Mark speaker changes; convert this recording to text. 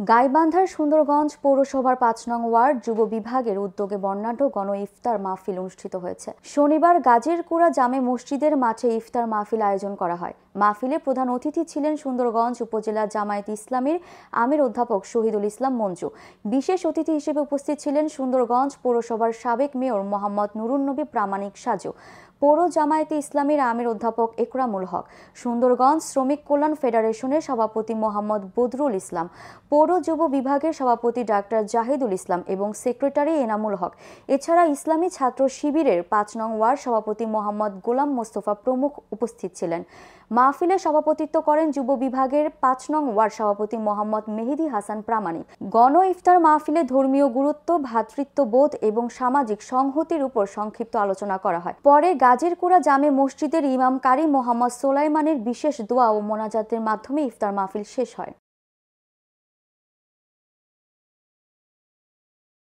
Speaker 1: গাইবান্ধার সুন্দরগঞ্জ পৌরসভার ৫ নং ওয়ার্ড যুব বিভাগের উদ্যোগে বর্ণাঢ্য গণ ইফতার মাহফিল অনুষ্ঠিত হয়েছে। শনিবার গাজীরকুড়া জামে মসজিদের মাঠে ইফতার মাহফিল আয়োজন করা হয়। মাহফিলে প্রধান অতিথি ছিলেন সুন্দরগঞ্জ উপজেলা জামায়াত ইসলামীর আমির অধ্যাপক শহীদুল ইসলাম মঞ্জু। বিশেষ অতিথি হিসেবে উপস্থিত ছিলেন সুন্দরগঞ্জ পৌরসভার সাবেক মেয়র মোহাম্মদ নুরুন নবী প্রামাণিক সাজু, পৌর জামায়াতে ইসলামীর আমির অধ্যাপক একরামুল হক, সুন্দরগঞ্জ শ্রমিক কল্যাণ ফেডারেশনের সভাপতি মোহাম্মদ বদরুল ইসলাম, পৌর যুব বিভাগের সভাপতি ডাক্তার জাহিদুল ইসলাম এবং সেক্রেটারি এনামুল হক। এছাড়া ইসলামী ছাত্র শিবিরের ৫ নং ওয়ার্ড সভাপতি মোহাম্মদ গোলাম মোস্তফা প্রমুখ উপস্থিত ছিলেন। মাহফিলে সভাপতিত্ব করেন যুব বিভাগের ৫ নং ওয়ার্ড সভাপতি মোহাম্মদ মেহেদী হাসান প্রামাণিক। গণ ইফতার মাহফিলে ধর্মীয় গুরুত্ব, ভ্রাতৃত্ববোধ এবং সামাজিক সংহতির উপর সংক্ষিপ্ত আলোচনা করা হয়। পরে গাজীরকুড়া জামে মসজিদের ইমাম কারি মোহাম্মদ সোলাইমানের বিশেষ দোয়া ও মোনাজাতের মাধ্যমে ইফতার মাহফিল শেষ হয়।